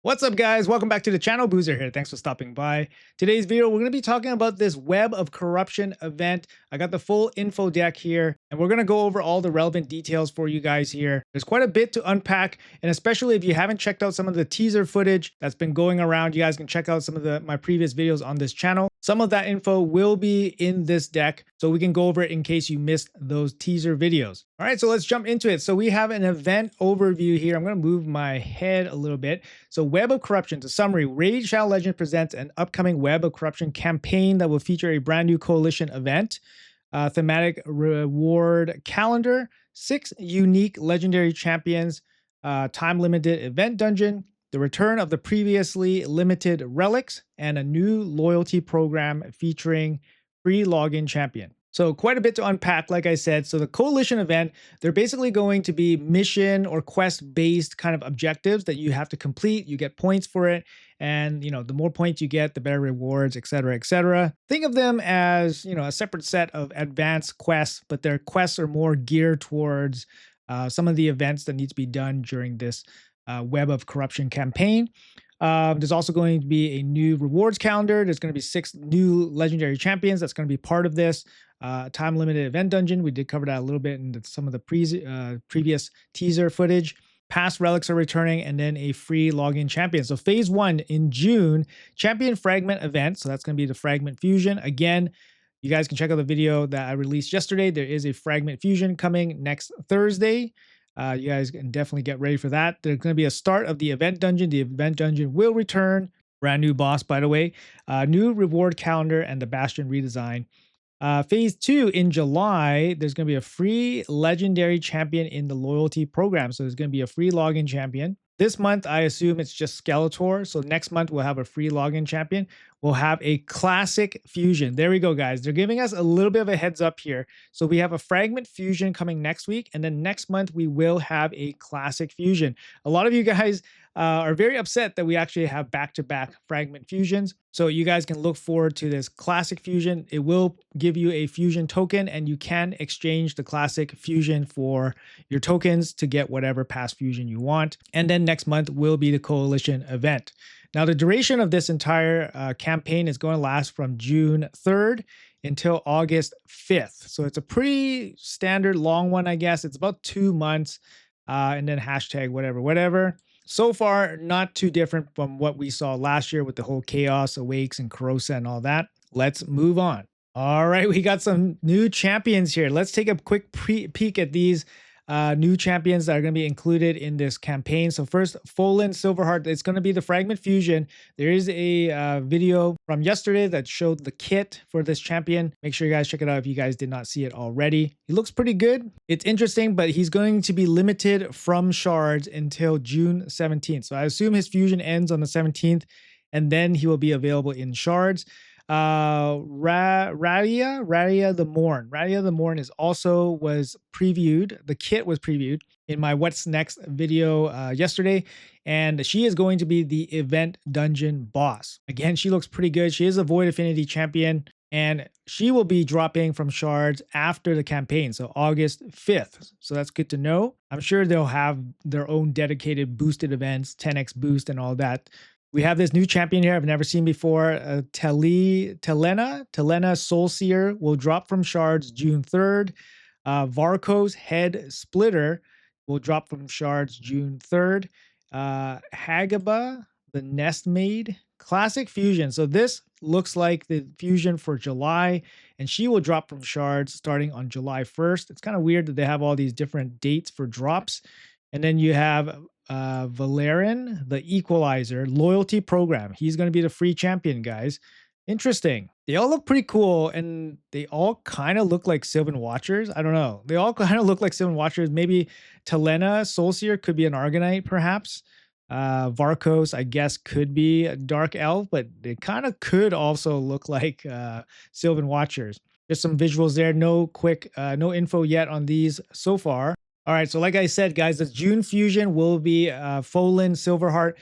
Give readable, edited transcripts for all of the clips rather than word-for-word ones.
What's up, guys? Welcome back to the channel. Boozer here. Thanks for stopping by. Today's video, we're going to be talking about this Web of Corruption event. I got the full info deck here, and we're going to go over all the relevant details for you guys here. There's quite a bit to unpack, and especially if you haven't checked out some of the teaser footage that's been going around, you guys can check out some of my previous videos on this channel. Some of that info will be in this deck, so we can go over it in case you missed those teaser videos. All right, so let's jump into it. So we have an event overview here. I'm going to move my head a little bit. So Web of Corruption, to summary, Raid Shadow Legends presents an upcoming Web of Corruption campaign that will feature a brand new coalition event, thematic reward calendar, 6 unique legendary champions, time-limited event dungeon, the return of the previously limited relics, and a new loyalty program featuring free login champion. So quite a bit to unpack, like I said. So the coalition event, they're basically going to be mission or quest-based kind of objectives that you have to complete. You get points for it. And, the more points you get, the better rewards, et cetera, et cetera. Think of them as, a separate set of advanced quests, but their quests are more geared towards some of the events that need to be done during this Web of Corruption campaign. There's also going to be a new rewards calendar. There's going to be 6 new legendary champions that's going to be part of this time limited event dungeon. We did cover that a little bit in some of the previous teaser footage. Past relics are returning, and then a free login champion. So phase 1 in June, champion fragment event. So that's going to be the fragment fusion. Again, you guys can check out the video that I released yesterday. There is a fragment fusion coming next Thursday. You guys can definitely get ready for that. There's going to be a start of the event dungeon. The event dungeon will return. Brand new boss, by the way. New reward calendar and the Bastion redesign. Phase 2 in July, there's going to be a free legendary champion in the loyalty program. So there's going to be a free login champion. This month, I assume it's just Skeletor. So next month, we'll have a free login champion. We'll have a classic fusion. There we go, guys. They're giving us a little bit of a heads up here. So we have a fragment fusion coming next week. And then next month, we will have a classic fusion. A lot of you guys are very upset that we actually have back-to-back fragment fusions. So you guys can look forward to this classic fusion. It will give you a fusion token, and you can exchange the classic fusion for your tokens to get whatever past fusion you want. And then next month will be the coalition event. Now, the duration of this entire campaign is going to last from June 3rd until August 5th. So it's a pretty standard long one, I guess. It's about 2 months, and then hashtag whatever. So far, not too different from what we saw last year with the whole Chaos Awakes and Karosa and all that. Let's move on. All right, we got some new champions here. Let's take a quick peek at these new champions that are going to be included in this campaign. So first, Folan Silverheart. It's going to be the Fragment Fusion. There is a video from yesterday that showed the kit for this champion. Make sure you guys check it out if you guys did not see it already. He looks pretty good. It's interesting, but he's going to be limited from shards until June 17th. So I assume his fusion ends on the 17th, and then he will be available in shards. Radia the Morn. Radia the Morn was previewed. The kit was previewed in my What's Next video yesterday, and she is going to be the event dungeon boss. Again, she looks pretty good. She is a Void Affinity champion, and she will be dropping from shards after the campaign, so August 5th. So that's good to know. I'm sure they'll have their own dedicated boosted events, 10x boost and all that. We have this new champion here I've never seen before. Telena Soulseer will drop from shards June 3rd. Varco's Head Splitter will drop from shards June 3rd. Hagaba, the Nest Maid, Classic Fusion. So this looks like the fusion for July, and she will drop from shards starting on July 1st. It's kind of weird that they have all these different dates for drops. And then you have Valerian, the Equalizer Loyalty Program. He's going to be the free champion, guys. Interesting. They all look pretty cool, and they all kind of look like Sylvan Watchers. I don't know. They all kind of look like Sylvan Watchers. Maybe Telena Soulseer could be an Argonite, perhaps. Varkos, I guess, could be a Dark Elf, but they kind of could also look like Sylvan Watchers. There's some visuals there. No info yet on these so far. All right, so like I said, guys, the June fusion will be Folan Silverheart.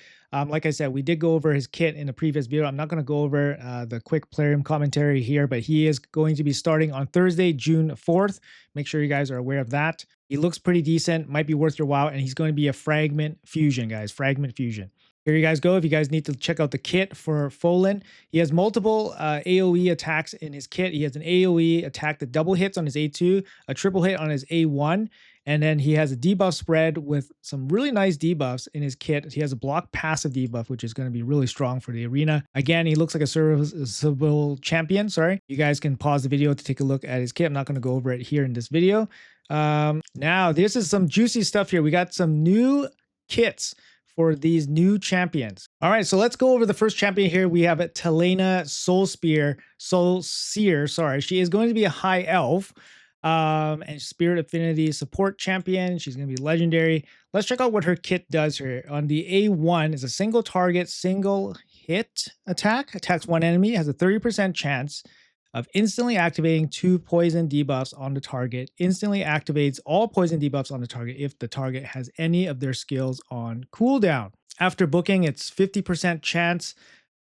Like I said, we did go over his kit in the previous video. I'm not going to go over the quick Plarium commentary here, but he is going to be starting on Thursday, June 4th. Make sure you guys are aware of that. He looks pretty decent, might be worth your while, and he's going to be a Fragment Fusion, guys. Fragment Fusion. Here you guys go. If you guys need to check out the kit for Folan, he has multiple AoE attacks in his kit. He has an AoE attack that double hits on his A2, a triple hit on his A1, and then he has a debuff spread with some really nice debuffs in his kit. He has a block passive debuff, which is going to be really strong for the arena. Again, he looks like a serviceable champion. Sorry. You guys can pause the video to take a look at his kit. I'm not going to go over it here in this video. Now, this is some juicy stuff here. We got some new kits for these new champions. All right, so let's go over the first champion here. We have Talena Soulseer, sorry. She is going to be a high elf and Spirit Affinity support champion. She's going to be legendary. Let's check out what her kit does here. On the A1 is a single target, single hit attack. Attacks one enemy, has a 30% chance of instantly activating 2 poison debuffs on the target. Instantly activates all poison debuffs on the target if the target has any of their skills on cooldown. After booking, it's 50% chance.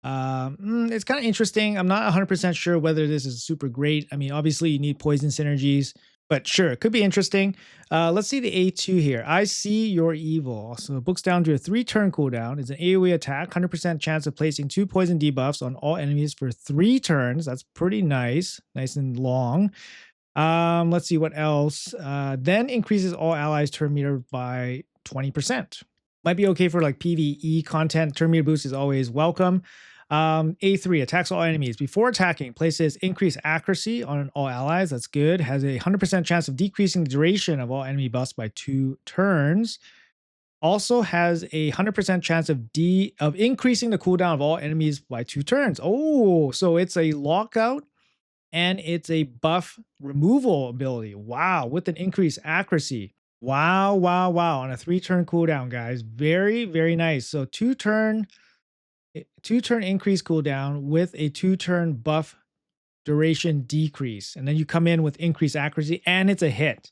It's kind of interesting. I'm not 100% sure whether this is super great. I mean, obviously you need poison synergies, but sure, it could be interesting. Let's see the A2 here. I see your evil. So it books down to a 3-turn cooldown. It's an AoE attack, 100% chance of placing 2 poison debuffs on all enemies for 3 turns. That's pretty nice. Nice and long. Let's see what else. Then increases all allies turn meter by 20%. Might be okay for like PvE content. Turn meter boost is always welcome. A3 attacks all enemies. Before attacking, places increased accuracy on all allies. That's good. Has a 100% chance of decreasing the duration of all enemy buffs by 2 turns. Also has a 100% chance of increasing the cooldown of all enemies by 2 turns. Oh, so it's a lockout and it's a buff removal ability. Wow, with an increased accuracy. Wow, wow, wow. On a 3-turn cooldown, guys. Very, very nice. So 2-turn increase cooldown with a 2-turn buff duration decrease. And then you come in with increased accuracy and it's a hit.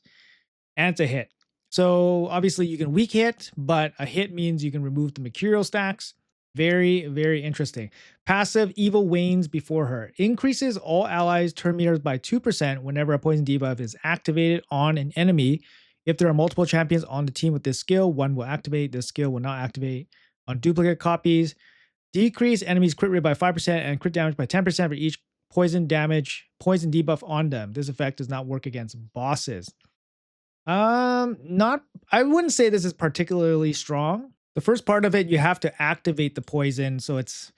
So obviously you can weak hit, but a hit means you can remove the mercurial stacks. Very, very interesting. Passive evil wanes before her. Increases all allies turn meters by 2% whenever a poison debuff is activated on an enemy. If there are multiple champions on the team with this skill, one will activate. This skill will not activate on duplicate copies. Decrease enemies crit rate by 5% and crit damage by 10% for each poison debuff on them. This effect does not work against bosses. I wouldn't say this is particularly strong. The first part of it, you have to activate the poison, so it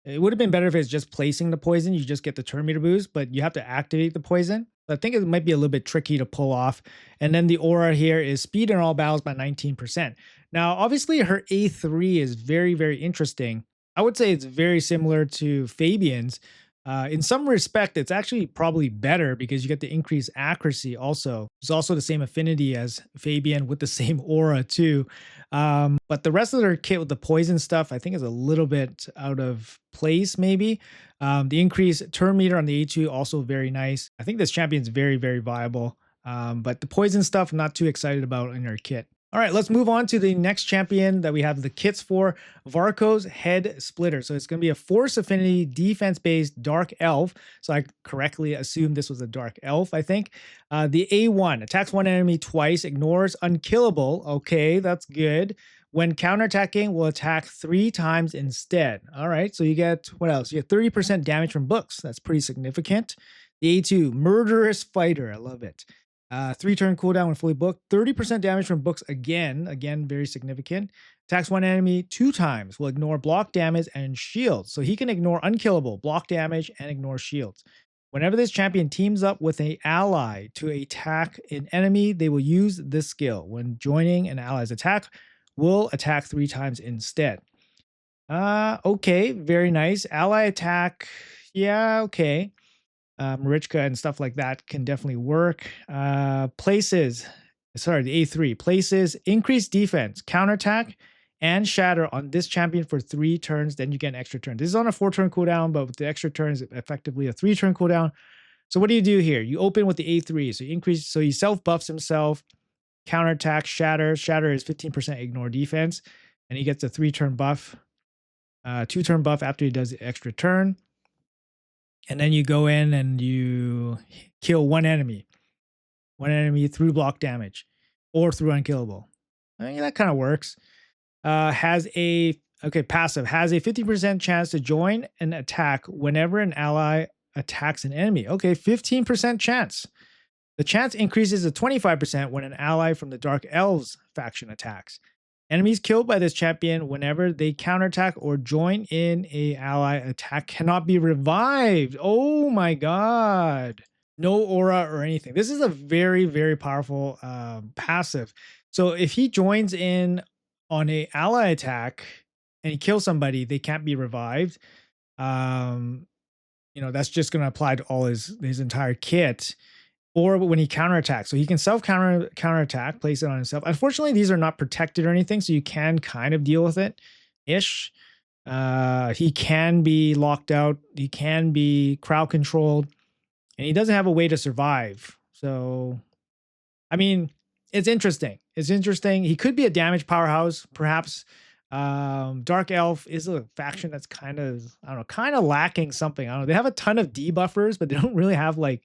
would have been better if it's just placing the poison. You just get the turn meter boost, but you have to activate the poison. I think it might be a little bit tricky to pull off. And then the aura here is speed in all battles by 19%. Now, obviously, her A3 is very, very interesting. I would say it's very similar to Fabian's. In some respect, it's actually probably better because you get the increased accuracy also. It's also the same affinity as Fabian with the same aura too. But the rest of their kit with the poison stuff, I think is a little bit out of place maybe. The increased turn meter on the A2 also very nice. I think this champion's very, very viable. But the poison stuff, not too excited about in her kit. All right, let's move on to the next champion that we have the kits for, Varco's Head Splitter. So it's going to be a force affinity defense-based dark elf. So I correctly assumed this was a dark elf, I think. The A1 attacks one enemy twice, ignores unkillable. Okay, that's good. When counterattacking, will attack 3 times instead. All right, so you get, what else? You get 30% damage from books. That's pretty significant. The A2, Murderous Fighter. I love it. 3-turn cooldown when fully booked. 30% damage from books again. Again, very significant. Attacks one enemy 2 times. Will ignore block damage and shields. So he can ignore unkillable, block damage, and ignore shields. Whenever this champion teams up with an ally to attack an enemy, they will use this skill. When joining an ally's attack, will attack 3 times instead. Okay, very nice. Ally attack. Yeah, okay. Marichka and stuff like that can definitely work. The A3 places increased defense, counterattack, and shatter on this champion for 3 turns. Then you get an extra turn. This is on a 4-turn cooldown, but with the extra turns, effectively a 3-turn cooldown. So what do you do here? You open with the A3, so he self buffs himself. Counterattack, shatter. Shatter is 15% ignore defense, and he gets a 3-turn buff, 2-turn buff after he does the extra turn. And then you go in and you kill one enemy through block damage or through unkillable. I mean, that kind of works. Has a Okay, passive has a 50% chance to join an attack whenever an ally attacks an enemy. Okay, 15% chance. The chance increases to 25% when an ally from the Dark Elves faction attacks. Enemies killed by this champion whenever they counterattack or join in a ally attack cannot be revived. Oh my god. No aura or anything. This is a very, very powerful passive. So if he joins in on a ally attack and he kills somebody, they can't be revived. Um, that's just going to apply to all his entire kit, or when he counterattacks. So he can counterattack, place it on himself. Unfortunately, these are not protected or anything, so you can kind of deal with it ish. He can be locked out, he can be crowd controlled, and he doesn't have a way to survive. So, I mean, it's interesting. It's interesting. He could be a damage powerhouse, perhaps. Dark Elf is a faction that's kind of, I don't know, kind of lacking something. I don't know. They have a ton of debuffers, but they don't really have like,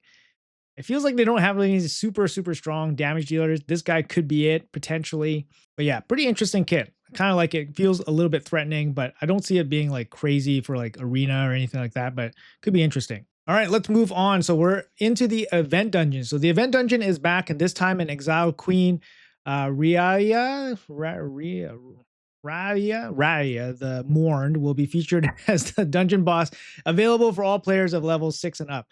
it feels like they don't have any super, super strong damage dealers. This guy could be it potentially. But yeah, pretty interesting kit. Kind of like it feels a little bit threatening, but I don't see it being like crazy for like arena or anything like that, but could be interesting. All right, let's move on. So we're into the event dungeon. So the event dungeon is back, and this time an exiled queen, Raya, the Mourned, will be featured as the dungeon boss, available for all players of level 6 and up.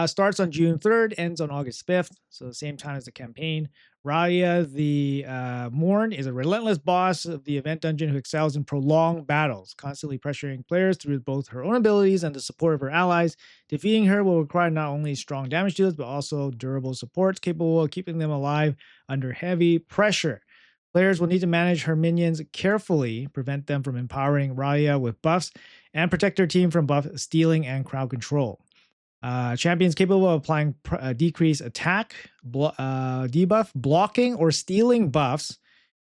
Starts on June 3rd, ends on August 5th, so the same time as the campaign. Raya the Mourned is a relentless boss of the event dungeon who excels in prolonged battles, constantly pressuring players through both her own abilities and the support of her allies. Defeating her will require not only strong damage dealers, but also durable supports capable of keeping them alive under heavy pressure. Players will need to manage her minions carefully, prevent them from empowering Raya with buffs, and protect their team from buff stealing and crowd control. Champions capable of applying decreased attack, debuff, blocking, or stealing buffs,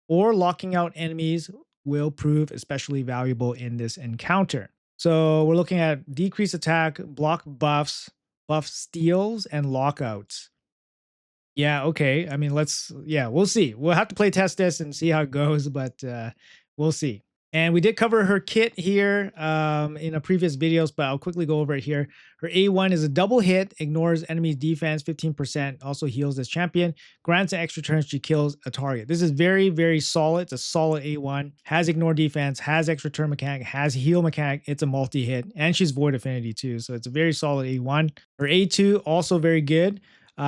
or locking out enemies will prove especially valuable in this encounter. So we're looking at decreased attack, block buffs, buff steals, and lockouts. Yeah, okay. I mean, we'll see. We'll have to play test this and see how it goes, but we'll see. And we did cover her kit here in a previous videos, but I'll quickly go over it here. Her A1 is a double hit, ignores enemy defense 15%, also heals this champion, grants an extra turn she kills a target. This is very, very solid. It's a solid A1, has ignore defense, has extra turn mechanic, has heal mechanic. It's a multi-hit, and she's void affinity too. So it's a very solid A1. Her A2, also very good.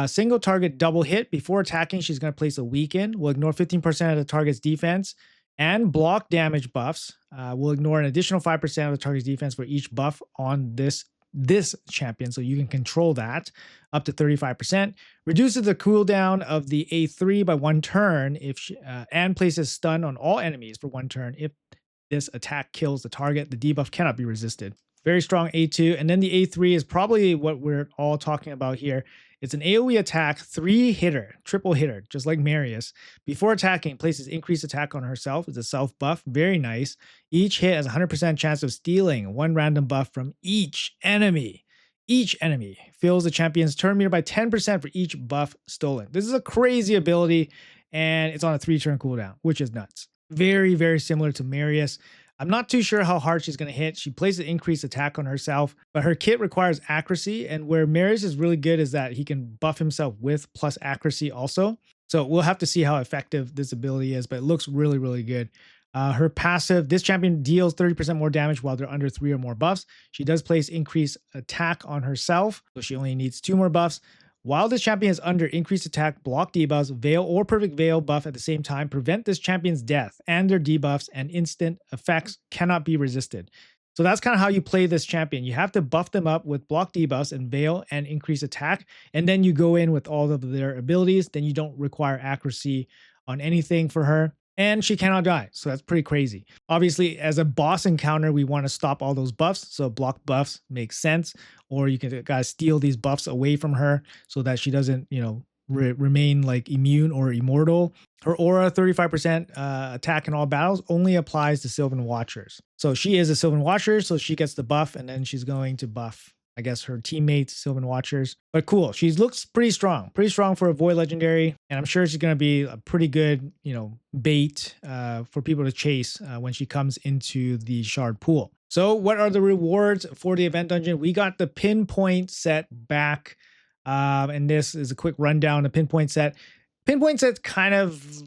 Single target double hit. Before attacking, she's going to place a weaken. Will ignore 15% of the target's defense and block damage buffs. Will ignore an additional 5% of the target's defense for each buff on this champion, so you can control that up to 35%. Reduces the cooldown of the A3 by 1 turn and places stun on all enemies for 1 turn if this attack kills the target. The debuff cannot be resisted. Very strong A2. And then the A3 is probably what we're all talking about here. It's an AoE attack, 3-hitter, triple hitter, just like Marius. Before attacking, places increased attack on herself. It's a self buff, very nice. Each hit has a 100% chance of stealing 1 random buff from each enemy. Each enemy fills the champion's turn meter by 10% for each buff stolen. This is a crazy ability, and it's on a 3-turn cooldown, which is nuts. Very, very similar to Marius. I'm not too sure how hard she's going to hit. She places an increased attack on herself, but her kit requires accuracy, and where Marius is really good is that he can buff himself with plus accuracy also. So we'll have to see how effective this ability is, but it looks really, really good. Her passive, this champion deals 30% more damage while they're under 3 or more buffs. She does place increased attack on herself, so she only needs 2 more buffs. While this champion is under increased attack, block debuffs, veil, or perfect veil buff at the same time, prevent this champion's death, and their debuffs and instant effects cannot be resisted. So that's kind of how you play this champion. You have to buff them up with block debuffs and veil and increase attack, and then you go in with all of their abilities. Then you don't require accuracy on anything for her. And she cannot die, so that's pretty crazy. Obviously, as a boss encounter, we want to stop all those buffs, so block buffs makes sense. Or you can guys steal these buffs away from her so that she doesn't, remain like immune or immortal. Her aura, 35% attack in all battles, only applies to Sylvan Watchers. So she is a Sylvan Watcher, so she gets the buff, and then she's going to buff, I guess, her teammates, Sylvan Watchers. But cool. She looks pretty strong for a Void Legendary. And I'm sure she's going to be a pretty good, bait for people to chase when she comes into the shard pool. So what are the rewards for the event dungeon? We got the pinpoint set back. And this is a quick rundown. The pinpoint set. Pinpoint set's kind of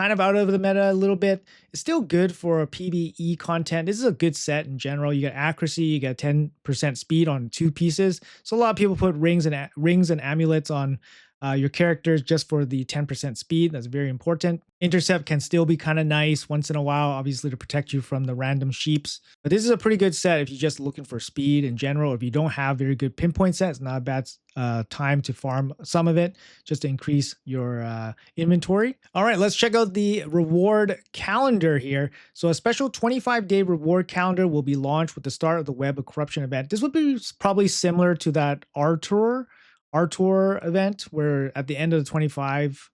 out of the meta a little bit. It's still good for PvE content. This is a good set in general. You get accuracy, you get 10% speed on 2 pieces. So a lot of people put rings and amulets on your characters just for the 10% speed. That's very important. Intercept can still be kind of nice once in a while, obviously, to protect you from the random sheeps. But this is a pretty good set if you're just looking for speed in general. If you don't have very good pinpoint sets, not a bad time to farm some of it just to increase your inventory. All right, let's check out the reward calendar here. So a special 25-day reward calendar will be launched with the start of the Web of Corruption event. This would be probably similar to that Artor event, where at the end of the 25,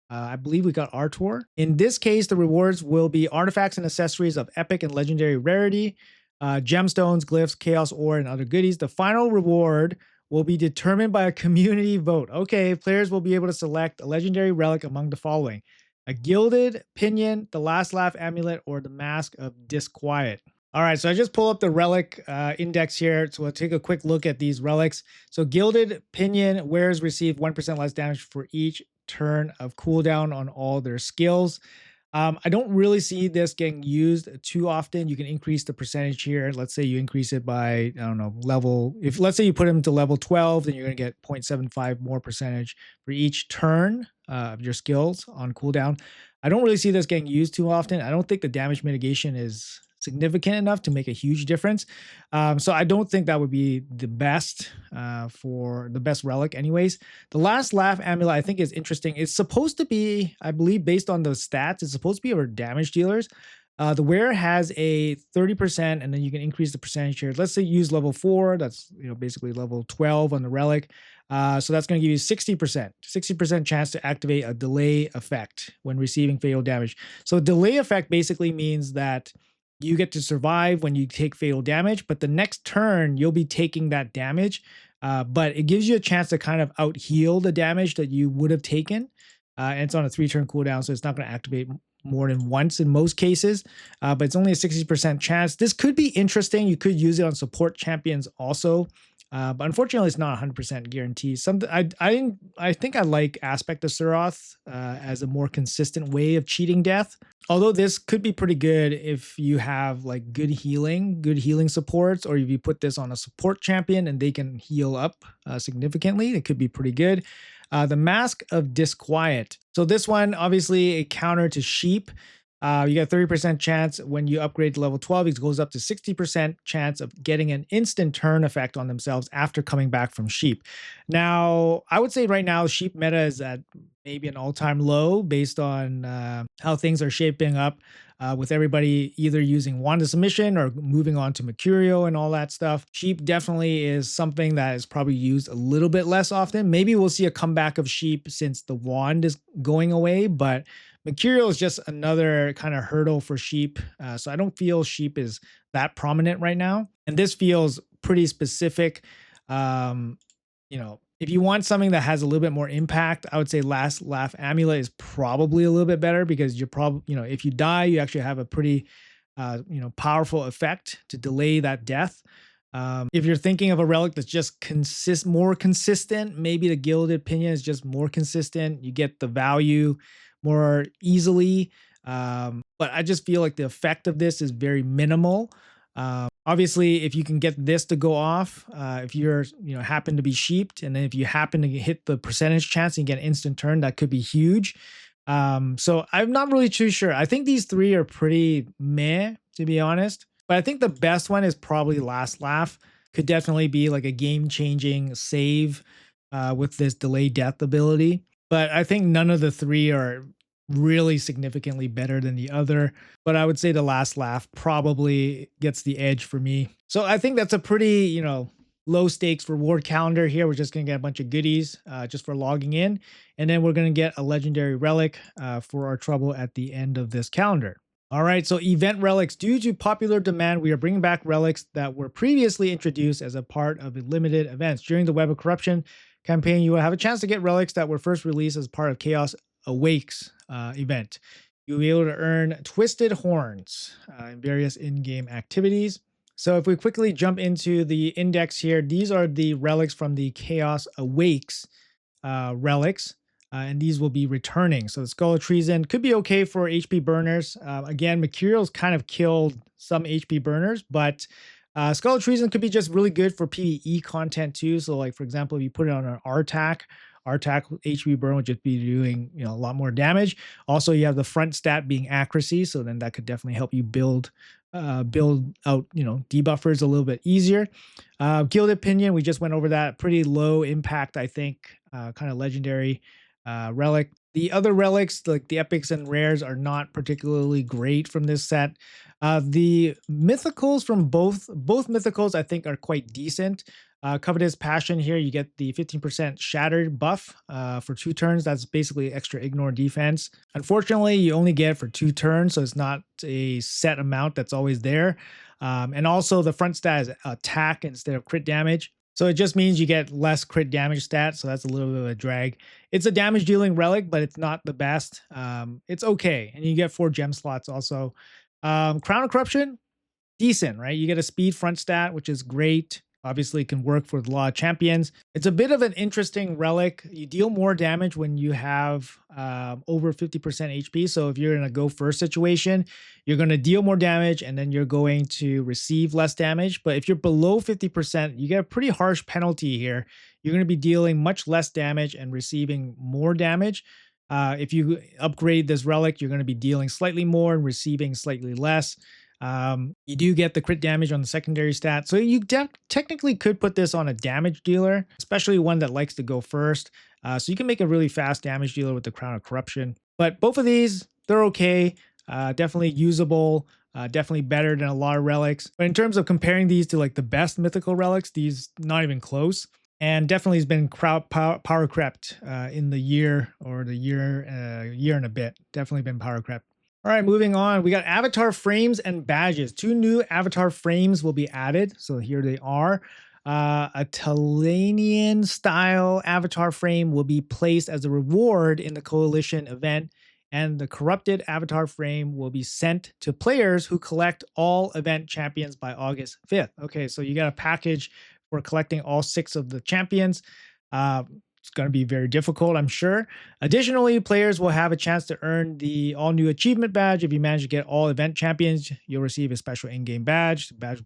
I believe we got Artor. In this case, the rewards will be artifacts and accessories of epic and legendary rarity, gemstones, glyphs, chaos ore, and other goodies. The final reward will be determined by a community vote. Okay, players will be able to select a legendary relic among the following: a gilded pinion, the last laugh amulet, or the mask of disquiet. All right, so I just pull up the relic index here. So we'll take a quick look at these relics. So Gilded Pinion wearers receive 1% less damage for each turn of cooldown on all their skills. I don't really see this getting used too often. You can increase the percentage here. Let's say you increase it by, I don't know, let's say you put him to level 12, then you're going to get 0.75 more percentage for each turn of your skills on cooldown. I don't really see this getting used too often. I don't think the damage mitigation is significant enough to make a huge difference. So I don't think that would be the best for the best relic anyways. The last laugh amulet I think is interesting. It's supposed to be, I believe based on the stats, it's supposed to be over damage dealers. The wearer has a 30% and then you can increase the percentage here. Let's say you use level 4, that's basically level 12 on the relic. So that's going to give you 60% chance to activate a delay effect when receiving fatal damage. So delay effect basically means that you get to survive when you take fatal damage, but the next turn you'll be taking that damage. But it gives you a chance to kind of out heal the damage that you would have taken. And it's on a 3-turn cooldown, so it's not going to activate more than once in most cases. But it's only a 60% chance. This could be interesting. You could use it on support champions also. But unfortunately, it's not 100% guarantee. I think I like Aspect of Suroth as a more consistent way of cheating death. Although this could be pretty good if you have like good healing supports, or if you put this on a support champion and they can heal up significantly, it could be pretty good. The Mask of Disquiet. So this one, obviously a counter to Sheep. You get 30% chance when you upgrade to level 12. It goes up to 60% chance of getting an instant turn effect on themselves after coming back from Sheep. Now, I would say right now, Sheep meta is at maybe an all-time low based on how things are shaping up with everybody either using Wand of Submission or moving on to Mercurio and all that stuff. Sheep definitely is something that is probably used a little bit less often. Maybe we'll see a comeback of Sheep since the Wand is going away, but Mercurial is just another kind of hurdle for Sheep. So I don't feel Sheep is that prominent right now. And this feels pretty specific. If you want something that has a little bit more impact, I would say Last Laugh Amulet is probably a little bit better because you're probably, if you die, you actually have a pretty, powerful effect to delay that death. If you're thinking of a relic that's just more consistent, maybe the Gilded Pinion is just more consistent. You get the value more easily. But I just feel like the effect of this is very minimal. Obviously, if you can get this to go off, if you're, happen to be sheeped, and then if you happen to hit the percentage chance and get an instant turn, that could be huge. So I'm not really too sure. I think these three are pretty meh, to be honest. But I think the best one is probably Last Laugh. Could definitely be like a game-changing save with this delay death ability. But I think none of the three are really significantly better than the other. But I would say the Last Laugh probably gets the edge for me. So I think that's a pretty, low stakes reward calendar here. We're just going to get a bunch of goodies just for logging in. And then we're going to get a legendary relic for our trouble at the end of this calendar. All right, so event relics. Due to popular demand, we are bringing back relics that were previously introduced as a part of limited events. During the Web of Corruption campaign, you will have a chance to get relics that were first released as part of Chaos Awakes event. You'll be able to earn Twisted Horns in various in-game activities. So if we quickly jump into the index here, these are the relics from the Chaos Awakes relics. And these will be returning. So the Skull of Treason could be okay for HP burners. Again, Mercurial's kind of killed some HP burners, but Skull of Treason could be just really good for PvE content too. So like, for example, if you put it on an RTAC HP burn would just be doing, a lot more damage. Also, you have the front stat being accuracy. So then that could definitely help you build out, debuffers a little bit easier. Gilded Pinion, we just went over that. Pretty low impact, I think, kind of legendary relic. The other relics, like the epics and rares, are not particularly great from this set. The mythicals from both mythicals, I think, are quite decent. Covetous Passion here, you get the 15% shattered buff for 2 turns. That's basically extra ignore defense. Unfortunately, you only get it for 2 turns, so it's not a set amount that's always there. And also the front stat is attack instead of crit damage. So it just means you get less crit damage stats, so that's a little bit of a drag. It's a damage dealing relic, but it's not the best. It's okay, and you get 4 gem slots also. Crown of Corruption, decent, right? You get a speed front stat, which is great. Obviously, it can work for a lot of champions. It's a bit of an interesting relic. You deal more damage when you have over 50% HP. So if you're in a go first situation, you're going to deal more damage and then you're going to receive less damage. But if you're below 50%, you get a pretty harsh penalty here. You're going to be dealing much less damage and receiving more damage. If you upgrade this relic, you're going to be dealing slightly more and receiving slightly less. You do get the crit damage on the secondary stat. So you technically could put this on a damage dealer, especially one that likes to go first. So you can make a really fast damage dealer with the Crown of Corruption. But both of these, they're okay. Definitely usable. Definitely better than a lot of relics. But in terms of comparing these to like the best mythical relics, these not even close. And definitely has been power crept in the year and a bit. Definitely been power crept. All right, moving on. We got avatar frames and badges. 2 new avatar frames will be added. So here they are. A Talanian style avatar frame will be placed as a reward in the Coalition event, and the corrupted avatar frame will be sent to players who collect all event champions by August 5th. Okay, so you got a package for collecting all 6 of the champions. It's going to be very difficult, I'm sure. Additionally, players will have a chance to earn the all-new achievement badge. If you manage to get all event champions, you'll receive a special in-game badge. The badge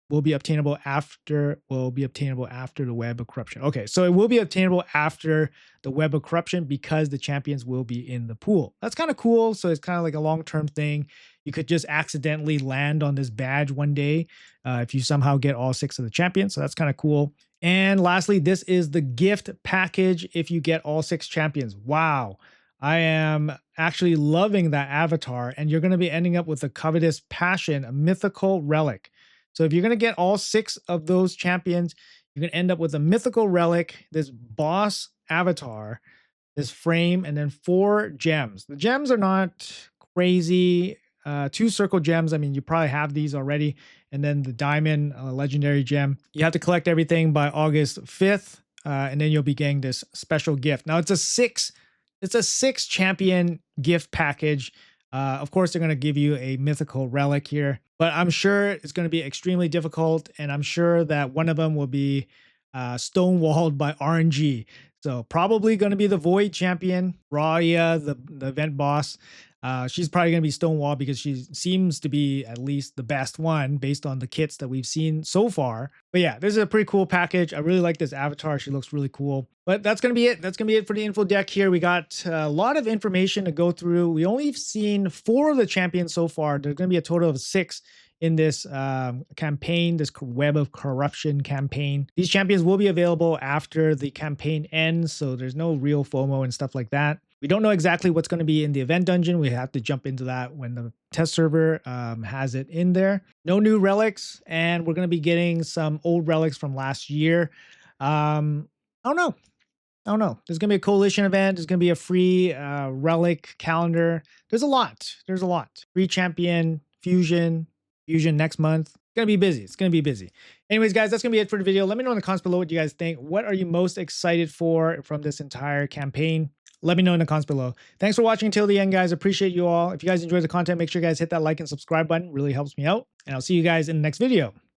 will be obtainable after the Web of Corruption. Okay, so it will be obtainable after the Web of Corruption because the champions will be in the pool. That's kind of cool. So it's kind of like a long-term thing. You could just accidentally land on this badge one day if you somehow get all 6 of the champions. So that's kind of cool. And lastly, this is the gift package if you get all 6 champions. Wow. I am actually loving that avatar, and you're going to be ending up with a Covetous Passion, a mythical relic. So if you're going to get all 6 of those champions, you're going to end up with a mythical relic, this boss avatar, this frame, and then 4 gems. The gems are not crazy. 2 circle gems. I mean, you probably have these already. And then the diamond legendary gem. You have to collect everything by August 5th. And then you'll be getting this special gift. Now it's a 6 champion gift package. Of course, they're going to give you a mythical relic here, but I'm sure it's going to be extremely difficult. And I'm sure that one of them will be stonewalled by RNG. So probably going to be the Void champion, Raya, the event boss. She's probably going to be stonewalled because she seems to be at least the best one based on the kits that we've seen so far. But yeah, this is a pretty cool package. I really like this avatar. She looks really cool. But that's going to be it. That's going to be it for the info deck here. We got a lot of information to go through. We only seen 4 of the champions so far. There's going to be a total of 6 in this campaign, this Web of Corruption campaign. These champions will be available after the campaign ends, so there's no real FOMO and stuff like that. We don't know exactly what's going to be in the event dungeon. We have to jump into that when the test server has it in there. No new relics, and we're going to be getting some old relics from last year. I don't know. I don't know. There's going to be a coalition event. There's going to be a free relic calendar. There's a lot. There's a lot. Free champion, fusion next month. It's going to be busy. It's going to be busy. Anyways, guys, that's going to be it for the video. Let me know in the comments below what you guys think. What are you most excited for from this entire campaign? Let me know in the comments below. Thanks for watching until the end, guys. Appreciate you all. If you guys enjoyed the content, make sure you guys hit that like and subscribe button. It really helps me out. And I'll see you guys in the next video.